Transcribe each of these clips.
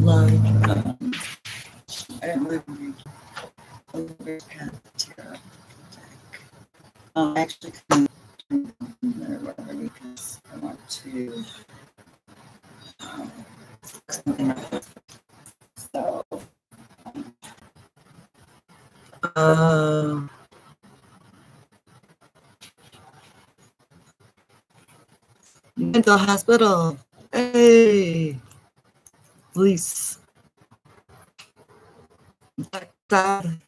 love. I'm living over Terra. Actually, because I want to something else. So, mental hospital. Hey, police. Doctor.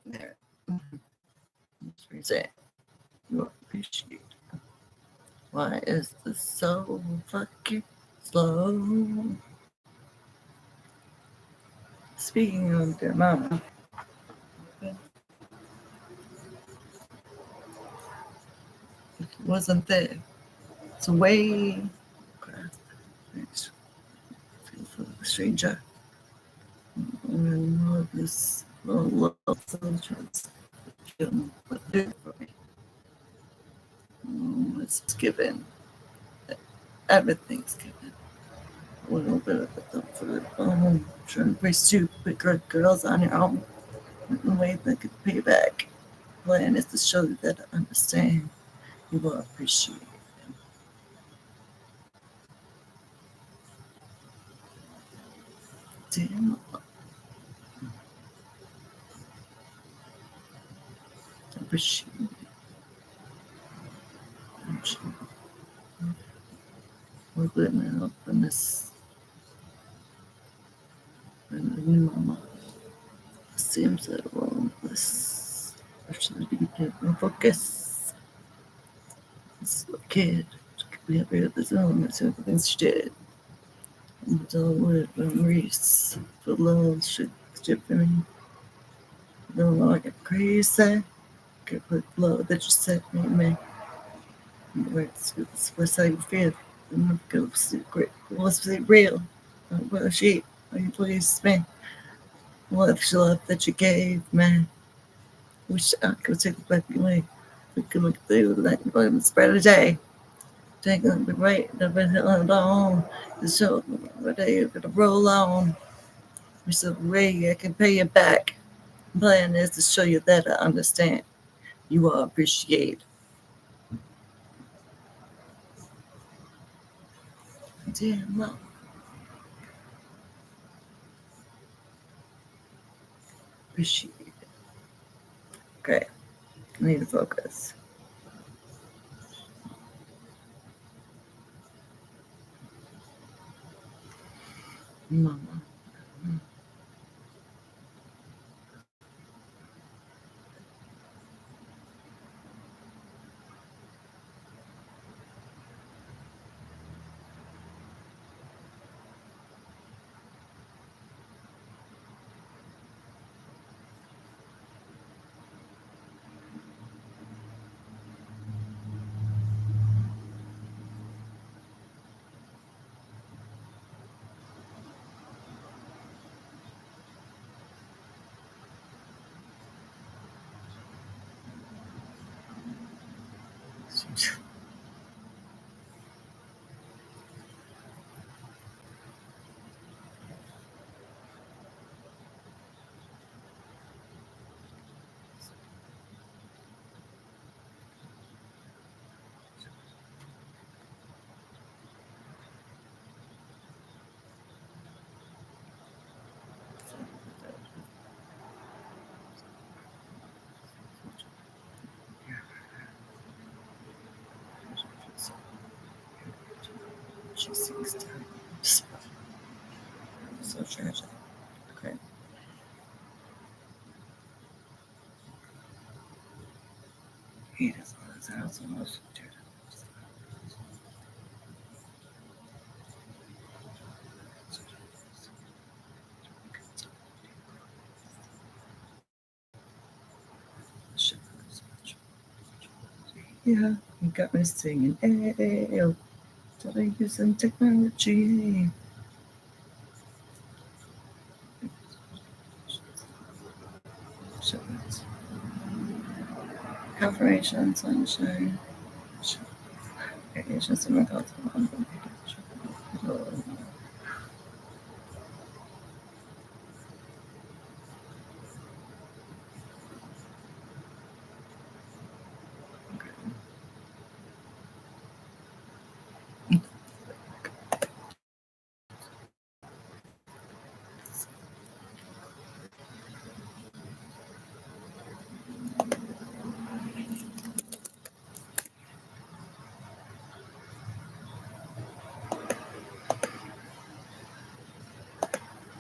There. Reset. You appreciate. Why is this so fucking slow? Speaking of their mama. It wasn't there. It's way. Thanks. Feel for the stranger. And all of this love chance. What did for me? It's given. Everything's given. A little bit of it for the trying to be stupid good girls on your own. The way they could pay back. Plan is to show you that I understand. You will appreciate them. Damn. Appreciate it. We're living up in this. And the new mama seems that wrong. This actually didn't focus. This kid. We have read this elements of things she did. And all wood memories for love should for me. Don't know I get crazy. Get with love that you set me, man. What's how you feel? I'm not gonna secret. What's the real? Well, she, are you please, man? What's the love that you gave, man? Wish I could take it back away. We could look through like spread a day. Take on the right, never alone. The show, what they gonna roll on. We're so way I can pay you back. Plan is to show you that I understand. You will appreciate. Damn, well. Appreciate it. Okay, I need to focus. Mama. She sings down. So tragic. Okay. He does all his house almost. Yeah, you got me singing. Hey, oh, starting using technology. Confirmation, sunshine. Patience in my thoughts.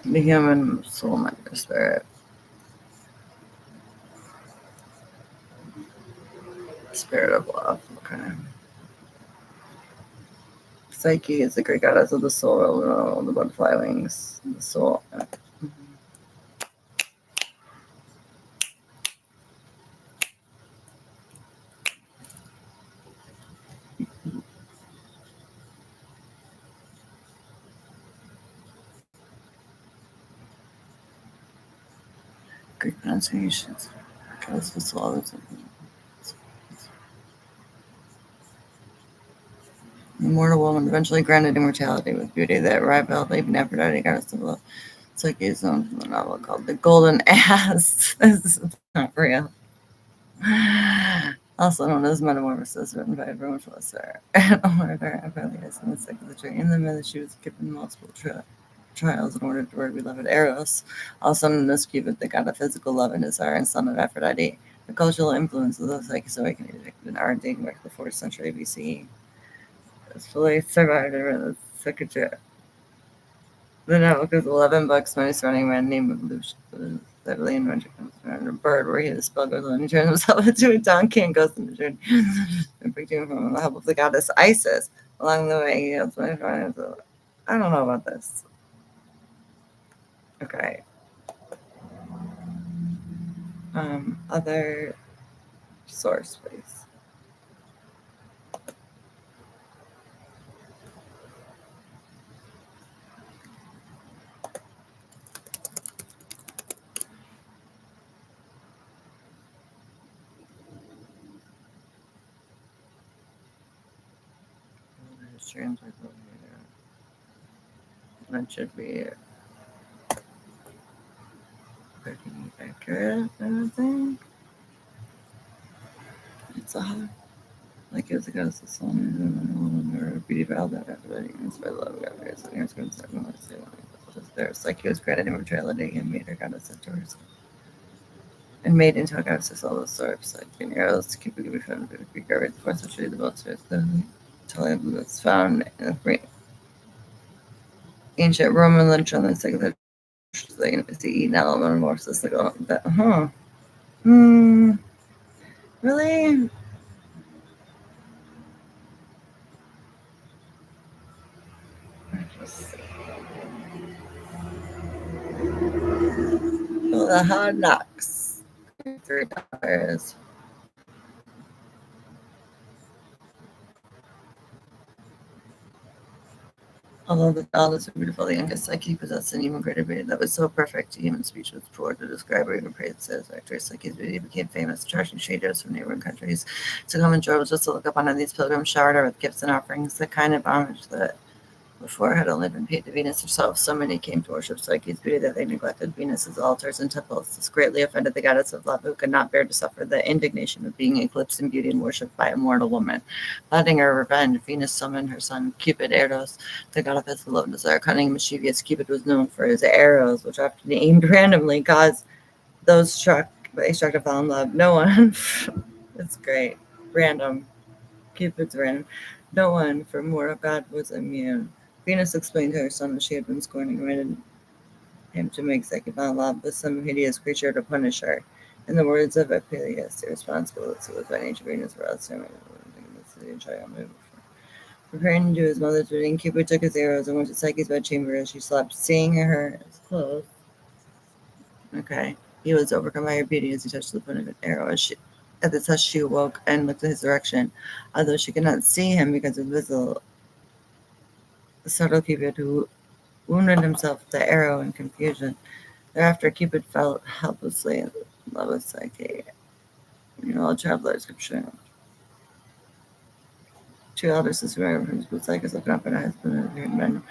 The human soul, mind, or spirit. Spirit of love. Okay. Psyche is the Greek goddess of the soul, the butterfly wings, the soul. Greek pronunciations. Goddess of the soul. The immortal woman eventually granted immortality with beauty that rivaled even Aphrodite, goddess of love. Psyche is known from the novel called The Golden Ass. This is not real. Also known as Metamorphosis, written by Roman philosopher and orator Aphrodite in the second century. In the myth, she was given multiple trials in order to her beloved Eros, also known as Cupid, the god of physical love and desire and son of Aphrodite. The cultural influences of Psyche's awakening depicted in art dating back to the 4th century BCE. It's fully survived in the secretary. The novel is 11 books, many surrounding a man named Lucius. Steadily inventor comes around a bird where he is spelled with and he turns himself into a donkey and goes on the journey and picking from the help of the goddess Isis. Along the way, he helps my friend. I don't know about this. Okay. Other source, please. That should be pretty accurate, I think. It's a like it was a goddess of sun and or beauty valve that everybody by love God is and here's going to start when I say there. Psyche was granted immortality and made her goddess of Taurus. And made into a goddess of all those sorts, like in arrows to keep it good found in Greek art, the 4th century, the most telling that's found in the ancient Roman literature on the 2nd century, the element of Morses, like, oh, that, really? Well, the hard knocks. $3. Although the eldest and beautiful, the youngest Psyche possessed an even greater beauty that was so perfect, human speech was poor to describe or even praise satisfactory. Psyche's beauty became famous, attracting traders from neighboring countries to come and droves just to look upon these pilgrims showered her with gifts and offerings, the kind of homage that before had only been paid to Venus herself. So many came to worship Psyche's beauty that they neglected Venus's altars and temples. This greatly offended the goddess of love, who could not bear to suffer the indignation of being eclipsed in beauty and worshipped by a mortal woman. Plotting her revenge, Venus summoned her son Cupid, Eros, the god of physical love and desire. Cunning, mischievous, Cupid was known for his arrows, which often aimed randomly caused those struck to fall in love. No one, it's great, random. Cupid's random. No one from mortal god was immune. Venus explained to her son that she had been scorning him to make Psyche fall in love with some hideous creature to punish her. In the words of Apelius, the responsibility was by nature Venus for us. Preparing to do his mother's bidding, Cupid took his arrows and went to Psyche's bedchamber as she slept, seeing her as close. Okay. He was overcome by her beauty as he touched the point of an arrow. At the touch, she awoke and looked in his direction, although she could not see him because of the subtle Cupid, who wounded himself with the arrow in confusion. Thereafter, Cupid fell helplessly in love with Psyche. All travelers could show. two elder sisters who was like as looking up at her husband and men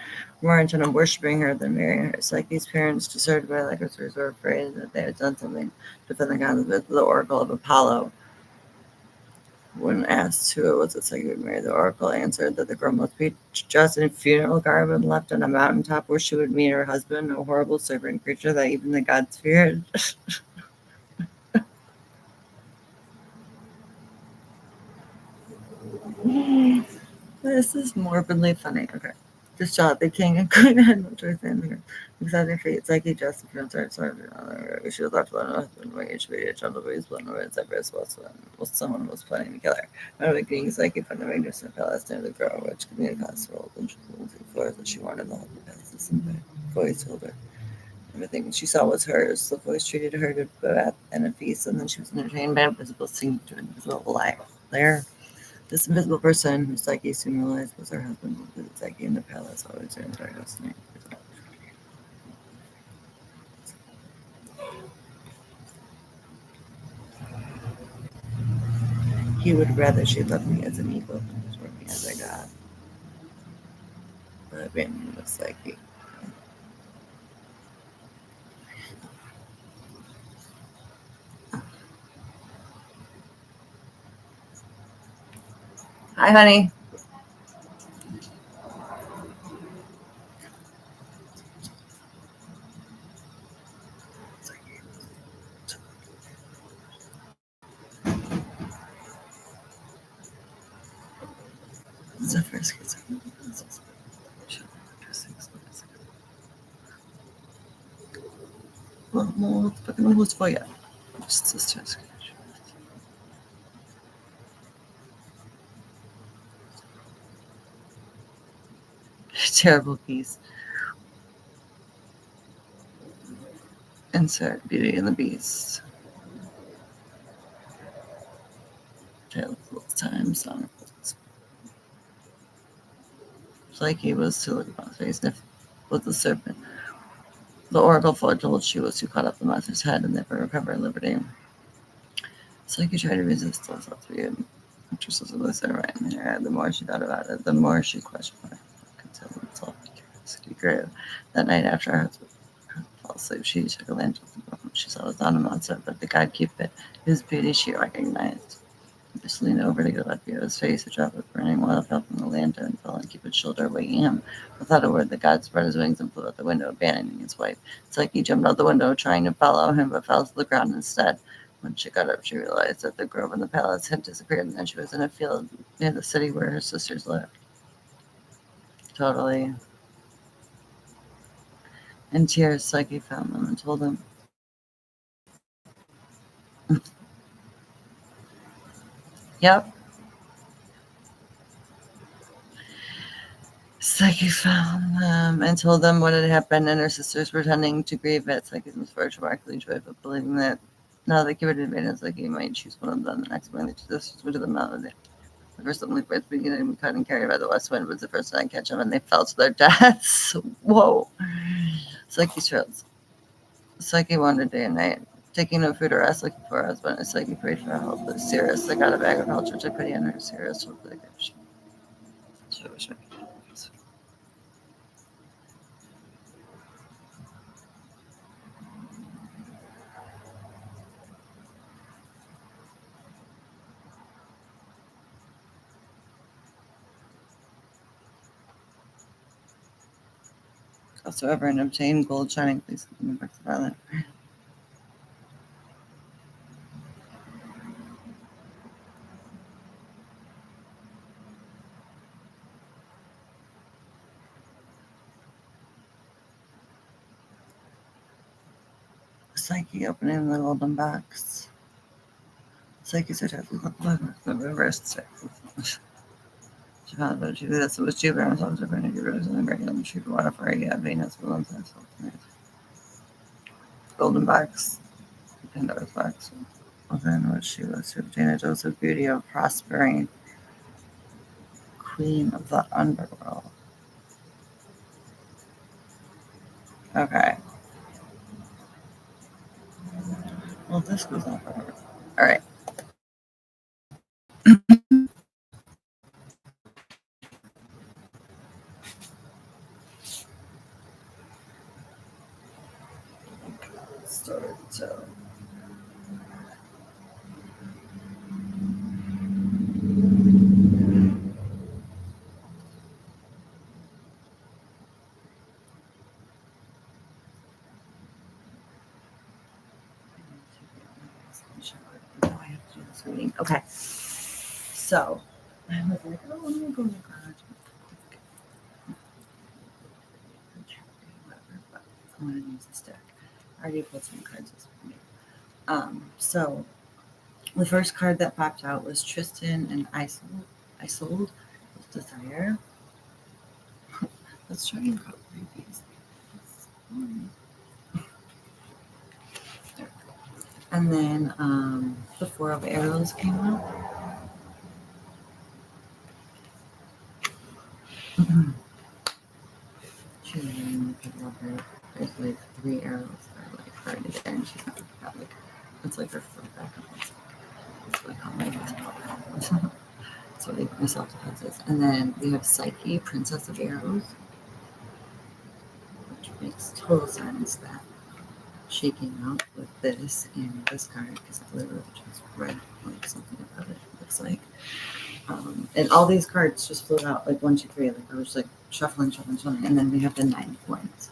more intent on worshiping her than marrying her. Psyche's parents, deserted by Lycosers, were afraid that they had done something to defend the gods with the oracle of Apollo. When asked who it was that Psyche would marry, the oracle answered that the girl must be dressed in funeral garb and left on a mountaintop where she would meet her husband, a horrible serpent creature that even the gods feared. This is morbidly funny. Okay. The shot the king and queen had no choice in her. Because their fate, Psyche just in front of her. She was left alone with her husband when each video gentle breeze blown away as Everest was someone was planning to kill her. One of the kings Psyche found the magnificent palace near the girl, which could be a casserole and the floors that she wanted the whole palace. And the voice told her. Everything she saw was hers. The voice treated her to bath and a feast, and then she was entertained by a visible scene to an invisible light. There. This invisible person, who Psyche soon realized was her husband, would visit Psyche in the palace, always during the darkest night. He would rather she loved me as an equal than was working as a god. But abandoned was Psyche. Hi, honey. It's the first kiss. Well, fucking who's for you? Sisters. Terrible piece. Insert Beauty and the Beast. Tale of time, song. Psyche was to look upon his face and with the serpent. The oracle foretold she was to cut off the monster's head and never recover liberty. Psyche tried to resist those thoughts. Interested in this right in her head. The more she thought about it, the more she questioned her. Concealed himself. Curiosity grew. That night after her husband fell asleep, she took a lantern from the room. She saw it was not a monster, but the god Cupid, whose beauty she recognized. Just leaned over to get at Vito's face. A drop of burning oil fell from the lantern and fell on Cupid's shoulder, waking him. Without a word, the god spread his wings and flew out the window, abandoning his wife. Psyche jumped out the window, trying to follow him, but fell to the ground instead. When she got up, she realized that the grove in the palace had disappeared, and then she was in a field near the city where her sisters lived. Totally. In tears, Psyche found them and told them. Yep. Psyche found them and told them what had happened, and her sisters pretending to grieve at Psyche's misfortune, remarkably joyful, believing that now that Cupid had made it, Psyche might choose one of them. The next morning, the two sisters went to the mountain. The first only birds beginning to be cut and carried by the west wind was the first to catch them, and they fell to their deaths. Whoa. Psyche struggled. Psyche wandered day and night, taking no food or rest, looking for her husband. And Psyche prayed for help. But Sirius, the god of agriculture, took pity on her. Sirius told the gift. Whatsoever and obtain gold shining places in the bricks of island. Psyche opening the golden box. Psyche said, the reverse. She found that she did this. It was two barrels of vinegar, rose, and regular sheep water for a Venus balloons and golden box, Pandora's box, within which she was to obtain a dose of beauty of prospering queen of the underworld. Okay. Well, this goes on forever. All right. start to I have to do this reading. Okay. So I was like, oh, I'm gonna go in the garage. But I want to use this deck. I already pulled some cards this morning. So the first card that popped out was Tristan and Isolde with Desire. Let's try and go through these. And then the Four of Arrows came out. She's really good lover. There's like 3 arrows that are like right there, and she's got like, it's like her foot back up. It's like on my desktop. So like my self-defense is. And then we have Psyche, Princess of Arrows, which makes total sense that she came out with this and this card because I literally just read like something about it. It looks like. And all these cards just flew out like 1, 2, 3. Like I was like shuffling, and then we have the 9 coins.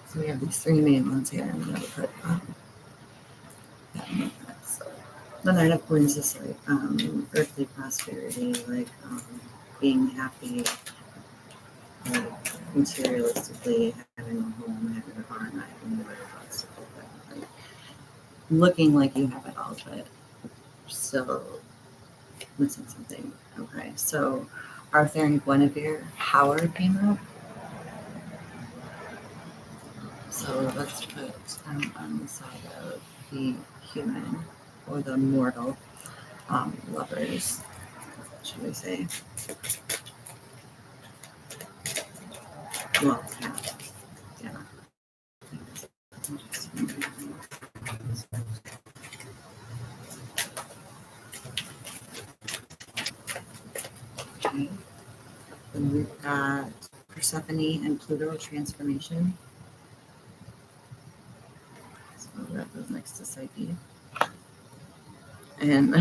So we have these 3 main ones here, and we're gonna put that in that. So the 9 of coins is like earthly prosperity, like being happy, like materialistically having a home, having a barn, having whatever else, like looking like you have it all, but still missing something. Okay, so Arthur and Guinevere, power came up. So let's put on the side of the human or the mortal lovers, should we say? Well, yeah. Okay. Then we've got Persephone and Pluto transformation. So that goes next to Psyche. And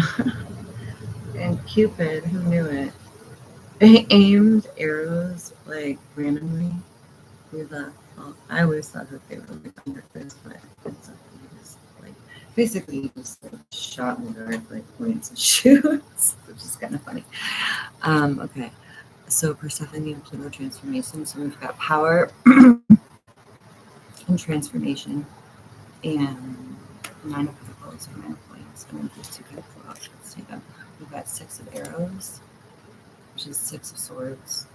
and Cupid, who knew it? He aimed arrows like randomly with a. Well, I always thought that they were like under this, but it's like basically he just like shot in the dark like points and shoots, which is kind of funny. Okay, so Persephone and Pluto transformation. So we've got power and transformation, and 9 of Pentacles or 9 of Coins. I'm going to do 2 kind of let's take them. We've got 6 of Arrows, which is 6 of Swords,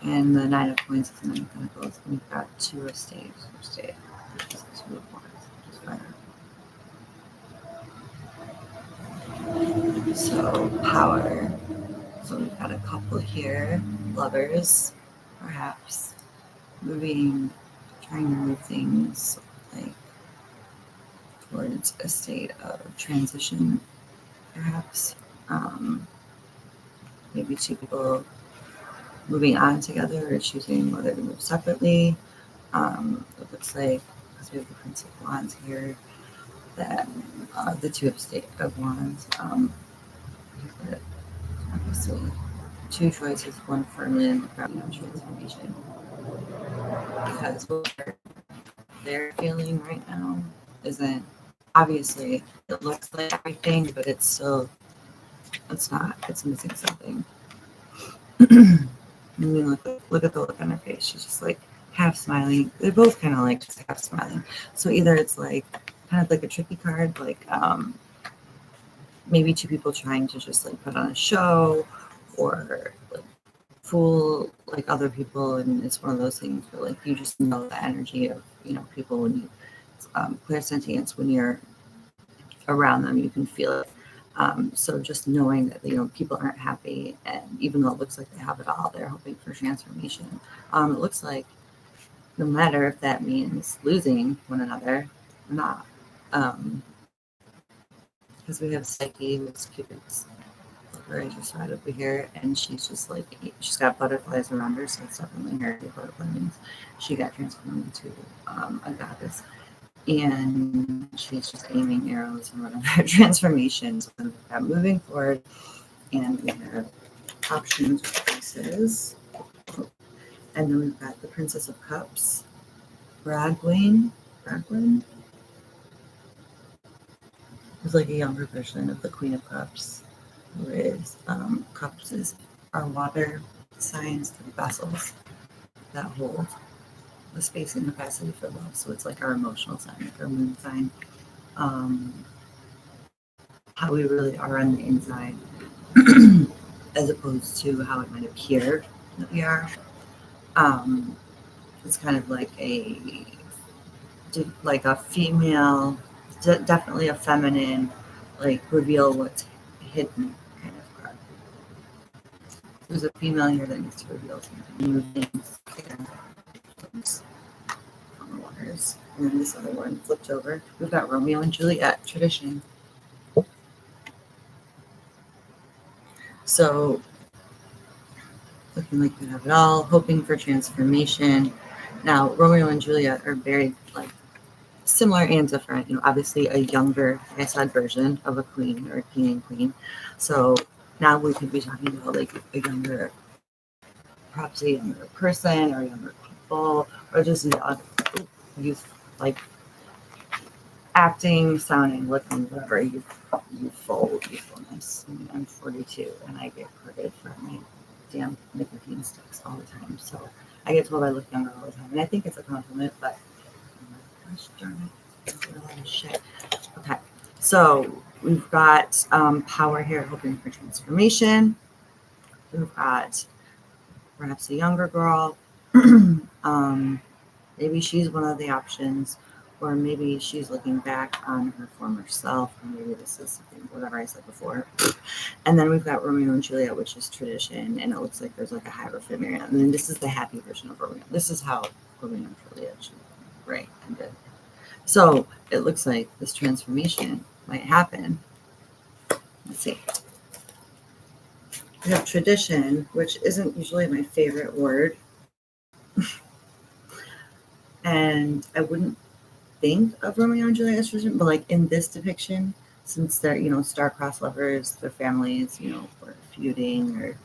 and the 9 of Coins is the 9 of Pentacles. And we've got 2 of Staves, which is 2 of Wands, which is Fire. So power. So we've got a couple here, lovers, perhaps trying to move things like towards a state of transition, perhaps. Maybe 2 people moving on together or choosing whether to move separately. It looks like, because we have the Prince of Wands here, that the 2 of Wands, obviously 2 choices, 1 firmly in the ground of transformation. Because what they're feeling right now isn't, obviously, it looks like everything, but it's not, it's missing something. I mean, look at the look on her face. She's just like half smiling. They're both kind of like just half smiling. So either it's like kind of like a tricky card, like maybe 2 people trying to just like put on a show or like fool like other people, and it's one of those things where like you just know the energy of people when you clairsentience, when you're around them, you can feel it. So just knowing that people aren't happy, and even though it looks like they have it all, they're hoping for transformation. It looks like no matter if that means losing one another or not, because we have Psyche, who's Cupid's I just read over here, and she's just like, she's got butterflies around her, so it's definitely her. Butterfly means she got transformed into a goddess, and she's just aiming arrows and whatever transformations. So we've got moving forward, and we have options, choices, and then we've got the Princess of Cups, Bragwine. It's like a younger version of the Queen of Cups, who is cups are water signs, the vessels that hold the space and capacity for love. So it's like our emotional sign, like our moon sign, how we really are on the inside, as opposed to how it might appear that we are. It's kind of like a female, definitely a feminine, like reveal what's hidden kind of card. There's a female here that needs to reveal something, new things. On the waters. And then this other one flipped over. We've got Romeo and Juliet, tradition. So looking like we have it all, hoping for transformation. Now, Romeo and Juliet are very like similar and different. You know, obviously a younger, like I said, version of a queen or a king and queen. So now we could be talking about like a younger, perhaps a younger person or a younger couple, or just youth, like acting, sounding, looking, whatever, youthfulness. I mean, I'm 42 and I get credit for my damn nicotine sticks all the time. So I get told I look younger all the time. And I think it's a compliment, but oh my gosh, darn it. A lot of shit. Okay. So we've got power here, hoping for transformation. We've got perhaps a younger girl. Maybe she's one of the options, or maybe she's looking back on her former self, or maybe this is something, whatever I said before. And then we've got Romeo and Juliet, which is tradition, and it looks like there's like a hierophant, and then this is the happy version of Romeo. This is how Romeo and Juliet should be, right? And good. So it looks like this transformation might happen. Let's see. We have tradition, which isn't usually my favorite word. And I wouldn't think of Romeo and Juliet as tradition, but like in this depiction, since they're, you know, star-crossed lovers, their families, you know, were feuding or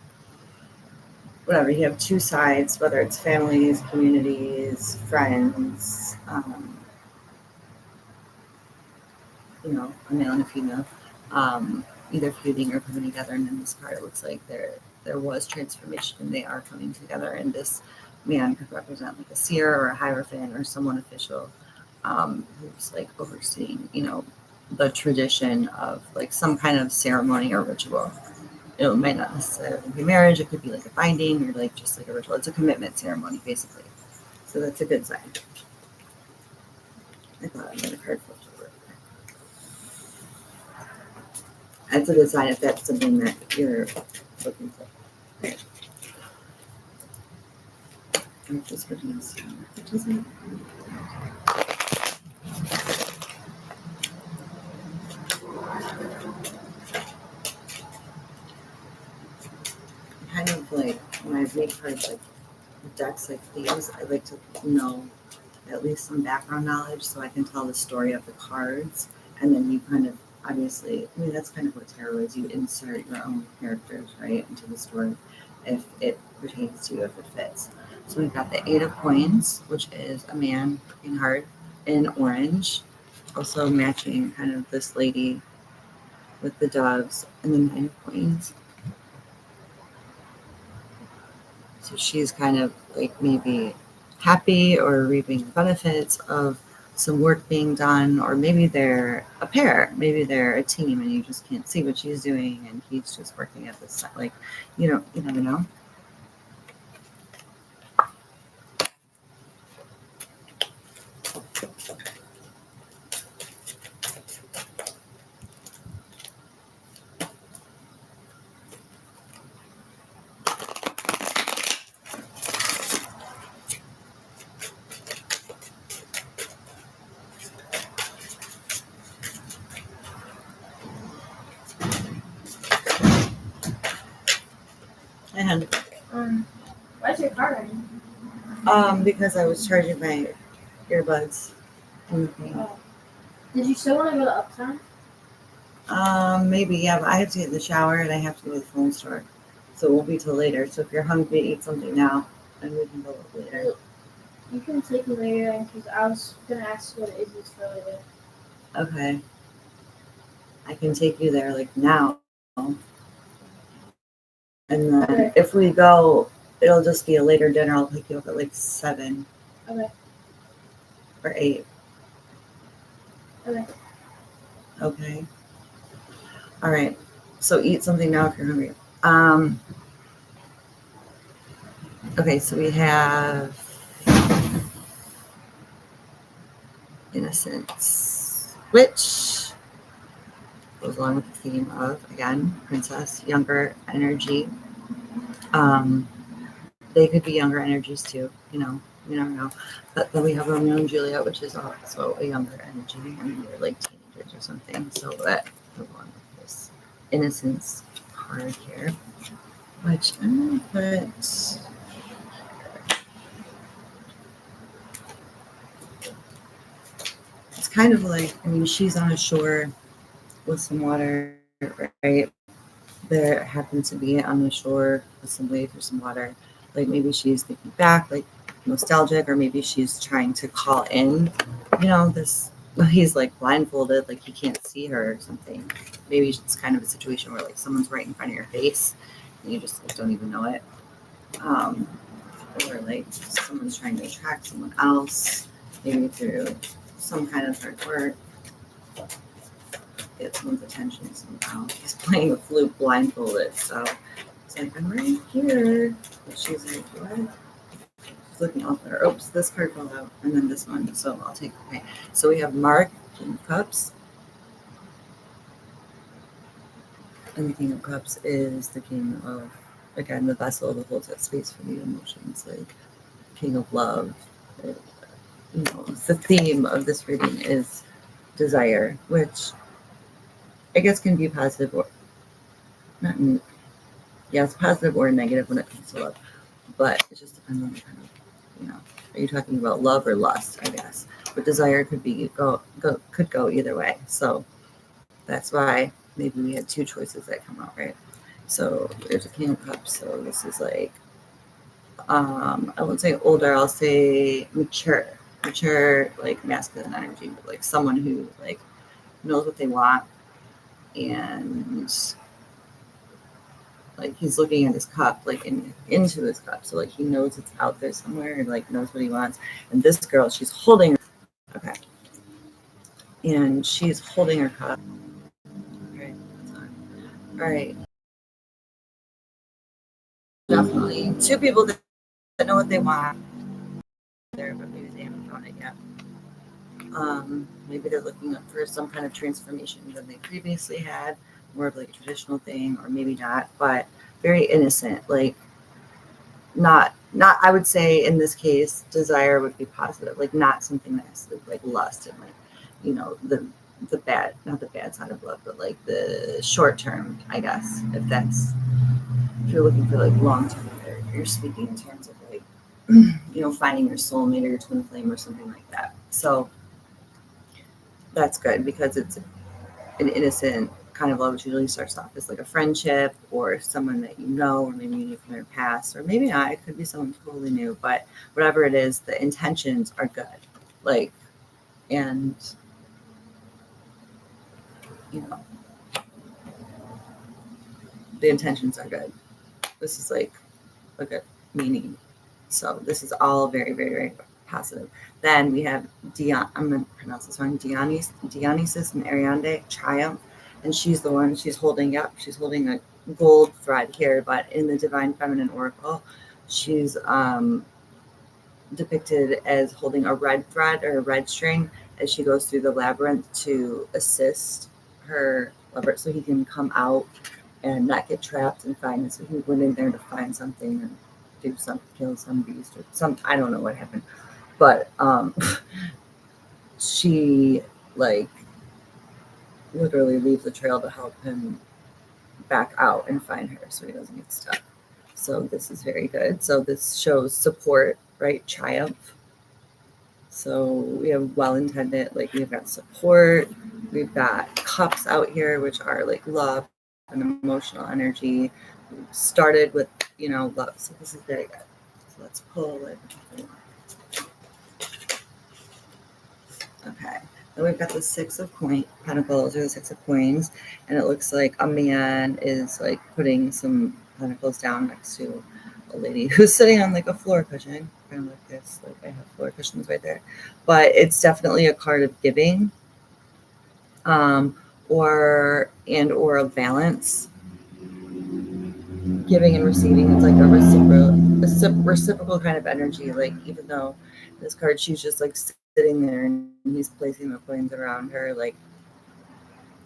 whatever. You have two sides, whether it's families, communities, friends, you know, a male and a female, either feuding or coming together. And in this card, it looks like there was transformation and they are coming together. And this man could represent like a seer or a hierophant or someone official who's like overseeing, you know, the tradition of like some kind of ceremony or ritual. It might not necessarily be marriage. It could be like a binding or like just like a ritual. It's a commitment ceremony, basically. So that's a good sign. I thought I made a card flipped over. That's a good sign if that's something that you're looking for. Okay. I'm just putting this down. Kind of like when I make cards like decks like these, I like to know at least some background knowledge so I can tell the story of the cards, and then you kind of obviously, I mean, that's kind of what tarot is. You insert your own characters right into the story if it pertains to you, if it fits. So we've got the 8 of Coins, which is a man working hard in orange, also matching kind of this lady with the doves, and the 9 of Coins. So she's kind of like maybe happy or reaping the benefits of some work being done, or maybe they're a pair, maybe they're a team and you just can't see what she's doing and he's just working at this, like, you know, you never know. Because I was charging my earbuds. Oh. Did you still want to go to Uptown? Maybe, yeah, but I have to get in the shower and I have to go to the phone store. So it won't be till later. So if you're hungry, eat something now and we can go later. You can take it later because I was going to ask what it is for later. Okay. I can take you there like now. And then Okay. if we go, it'll just be a later dinner. I'll pick you up at like 7. Okay. Or 8. Okay. Okay. All right. So eat something now if you're hungry. Okay, so we have innocence, which goes along with the theme of, again, princess, younger energy. They could be younger energies too, you never know. But then we have Romeo and Juliet, which is also a younger energy. I mean, they're like teenagers or something. So that goes along with this innocence card here, which I'm gonna put. It's kind of like, I mean, she's on a shore with some water, right? There happens to be on the shore with some waves or some water. Like maybe she's thinking back, like nostalgic, or maybe she's trying to call in, this. He's like blindfolded, like he can't see her or something. Maybe it's kind of a situation where like someone's right in front of your face and you just like, don't even know it. Or like someone's trying to attract someone else, maybe through some kind of hard work. Get someone's attention somehow. He's playing a flute blindfolded, so it's like, I'm right here. But she's like, what? She's looking off at her. Oops, this card fell out, and then this one. So I'll take. Okay. So we have Mark, King of Cups, and the King of Cups is the king of, again, the vessel that holds that space for the emotions, like King of Love. The theme of this reading is desire, which I guess can be positive or not. Yeah, it's positive or negative when it comes to love, but it just depends on the kind of, are you talking about love or lust, I guess. But desire could go either way. So that's why maybe we had 2 choices that come out, right? So there's a King of Cups. So this is like, I won't say older, I'll say mature, like masculine energy, but like someone who like knows what they want, and like he's looking at his cup, like into his cup, so like he knows it's out there somewhere and like knows what he wants. And this girl, she's holding, okay, and she's holding her cup. All right, definitely 2 people that know what they want there, but maybe they haven't found it yet. Maybe they're looking up for some kind of transformation than they previously had, more of like a traditional thing, or maybe not, but very innocent, like not I would say in this case desire would be positive, like not something that's like lust and like the bad, not the bad side of love, but like the short term, I guess, if you're looking for like long term, you're speaking in terms of like finding your soulmate or your twin flame or something like that. So that's good because it's an innocent kind of love, which usually starts off as like a friendship or someone that or maybe you knew from their past, or maybe not. It could be someone totally new, but whatever it is, the intentions are good. Like, and the intentions are good. This is like a good meaning. So this is all very, very, very positive. Then we have I'm going to pronounce this wrong, Dionysus and Ariadne, Triumph. And she's the one, she's holding a gold thread here, but in the Divine Feminine Oracle, she's depicted as holding a red thread or a red string as she goes through the labyrinth to assist her lover so he can come out and not get trapped and find. So he went in there to find something and kill some beast or some, I don't know what happened, but she like literally leaves the trail to help him back out and find her so he doesn't get stuck. So this is very good. So this shows support right? Triumph. So we have well-intended, like we've got support, we've got cups out here, which are like love and emotional energy. We started with, love. So this is very good. So let's pull it. Okay. Then we've got the Six of Pentacles, or the Six of Coins, and it looks like a man is like putting some pentacles down next to a lady who's sitting on like a floor cushion, kind of like this. Like I have floor cushions right there, but it's definitely a card of giving, or a balance, giving and receiving. It's like a reciprocal kind of energy. Like even though this card, she's just like sitting there and he's placing the coins around her, like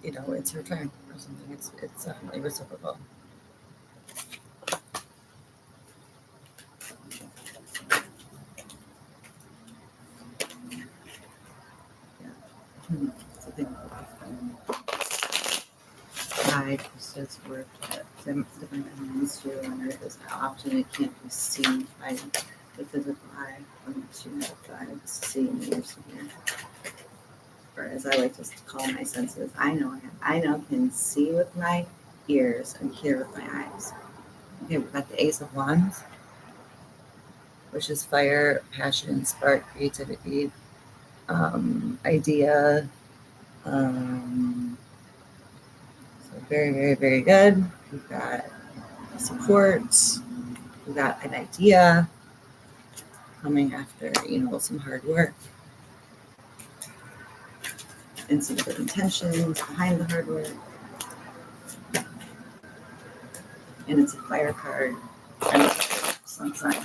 it's her turn or something. It's definitely reciprocal. Something guide says work at different elements too, and it is often it can't be seen by the physical eye unless you have guides seeing the ears to hear. Or as I like to call my senses, I know can see with my ears and hear with my eyes. Okay, we've got the Ace of Wands, which is fire, passion, spark, creativity, idea. So very, very, very good. We've got support. We've got an idea coming after, some hard work and some good intentions behind the hard work. And it's a fire card and sun sign.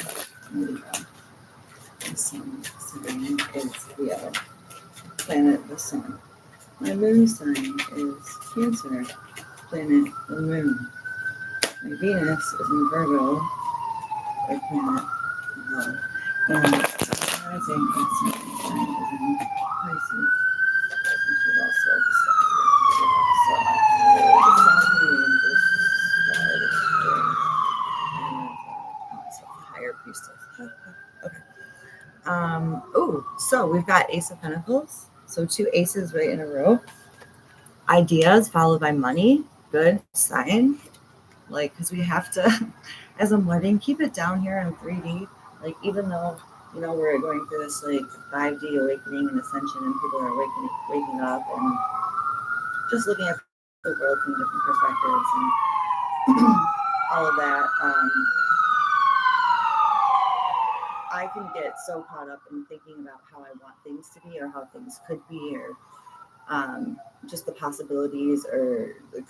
The sun sign is Leo, planet the sun. My moon sign is Cancer, planet the moon. My Venus is in Virgo, or planet love. And my rising sign is in Pisces, which is also the higher priestess. Okay. So we've got Ace of Pentacles. So 2 aces right in a row. Ideas followed by money. Good sign. Like, because we have to, as I'm letting, keep it down here in 3D. Like, even though, we're going through this, like, 5D awakening and ascension, and people are waking up and just looking at the world from different perspectives and all of that. I can get so caught up in thinking about how I want things to be or how things could be, or just the possibilities, or the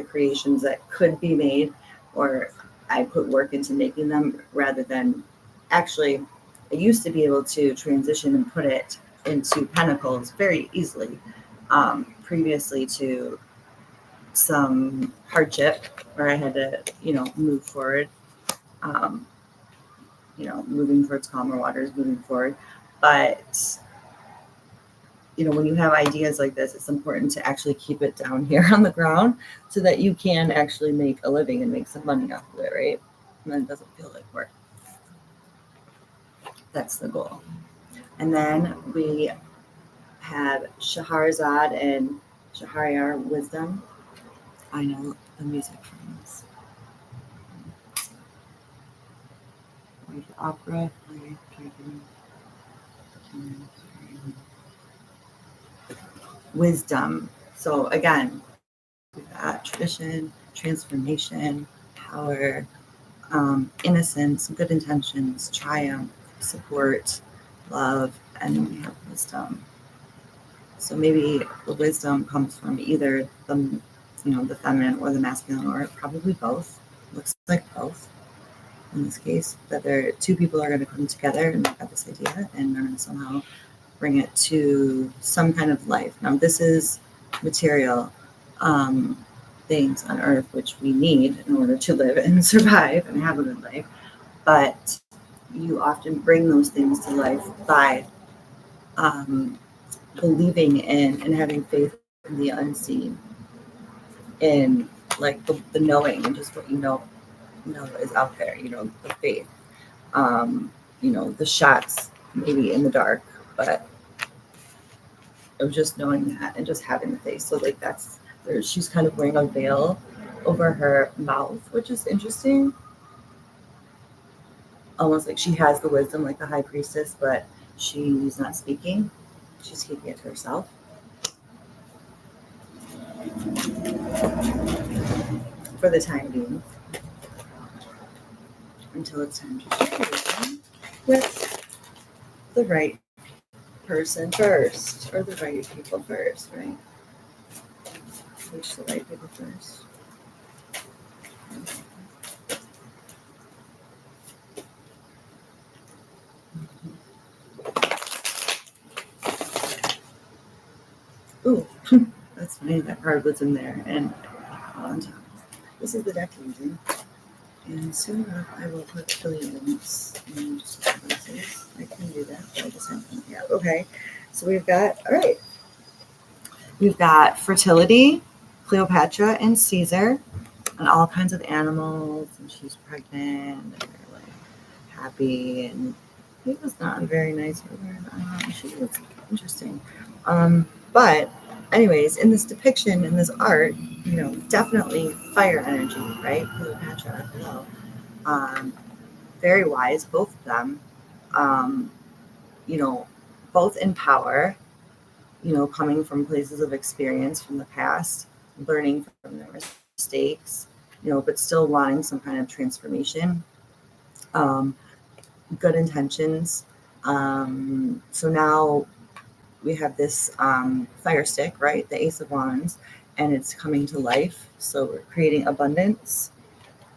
creations that could be made, or I put work into making them, rather than actually. I used to be able to transition and put it into pentacles very easily, previously to some hardship where I had to, move forward, moving towards calmer waters, moving forward. But when you have ideas like this, it's important to actually keep it down here on the ground so that you can actually make a living and make some money off of it, right? And then it doesn't feel like work. That's the goal. And then we have Shahrazad and Shahryar Wisdom. I know the music from this. Opera. Wisdom. So again, we've got tradition, transformation, power, innocence, good intentions, triumph, support, love, and then we have wisdom. So maybe the wisdom comes from either the feminine or the masculine, or probably both. Looks like both in this case, that there 2 people are going to come together and look at this idea, and they're going to somehow bring it to some kind of life. Now, this is material things on earth, which we need in order to live and survive and have a good life. But you often bring those things to life by believing in and having faith in the unseen, in like the knowing, and just what you know is out there, the faith. You know, the shots maybe in the dark, but of just knowing that and just having the face. So like that's there, she's kind of wearing a veil over her mouth, which is interesting. Almost like she has the wisdom like the high priestess, but she's not speaking. She's keeping it to herself. For the time being. Until it's time to share with the right person first. Or the right people first, right? Which the right people first. Ooh, that's funny. That card was in there and on top. This is the deck I'm using. And soon enough, I will put affiliates in just places. I can do that, but I just haven't. Yeah, okay. So we've got, all right. We've got fertility, Cleopatra, and Caesar, and all kinds of animals. And she's pregnant, and they're like happy. And he was not very nice with her. She was interesting. But anyways, in this depiction, in this art, you know, definitely fire energy, right? Cleopatra, hello. Very wise, both of them. You know, both in power, you know, coming from places of experience from the past, learning from their mistakes, you know, but still wanting some kind of transformation. Good intentions. So now we have this fire stick, right? The Ace of Wands, and it's coming to life. So we're creating abundance.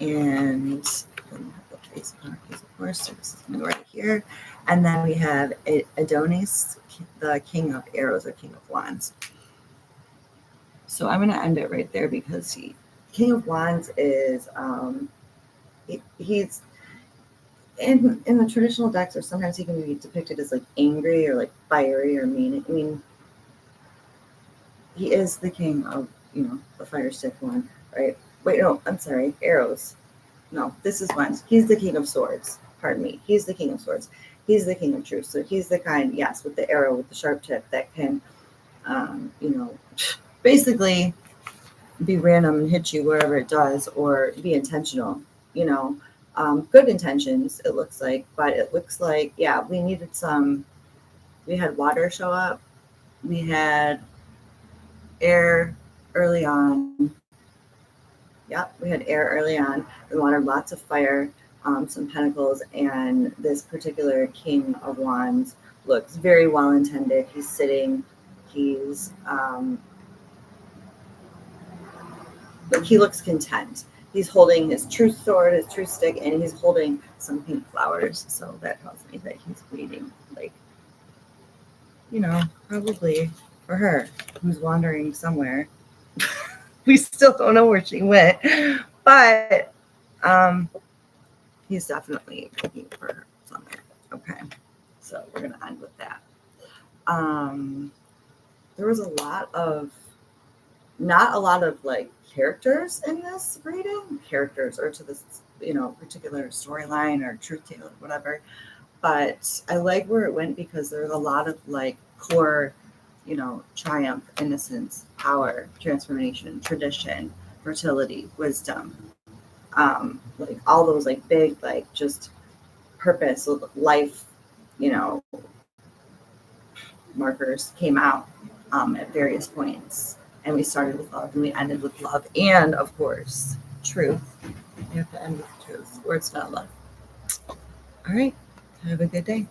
And then we have the Ace of Pentacles, of course. So this is coming right here. And then we have Adonis, the King of Arrows or King of Wands. So I'm going to end it right there because King of Wands is, he's, in the traditional decks, or sometimes he can be depicted as like angry or like fiery or mean. I mean, he is the king of, you know, the fire stick one, right? Wait, no, I'm sorry, arrows. No, this is Wands. He's the King of Swords. Pardon me. He's the King of Swords. He's the King of Truth. So he's the kind, yes, with the arrow, with the sharp tip that can, you know, basically be random and hit you wherever it does, or be intentional, you know. Good intentions, it looks like, but it looks like, yeah, we needed some, we had water show up. We had air early on. Yep, we had air early on. We wanted lots of fire, some pentacles, and this particular King of Wands looks very well intended. He's sitting, he's, like he looks content. He's holding his truth sword, his truth stick, and he's holding some pink flowers. So that tells me that he's waiting, like, you know, probably for her, who's wandering somewhere. We still don't know where she went, but he's definitely looking for her somewhere. Okay, so we're gonna end with that. There was not a lot of like characters in this reading, characters or to this, you know, particular storyline or truth tale, whatever. But I like where it went because there's a lot of like core, you know, triumph, innocence, power, transformation, tradition, fertility, wisdom, like all those like big, like just purpose, life, you know, markers came out at various points. And we started with love and we ended with love. And of course, truth. You have to end with truth, or it's not love. All right. Have a good day.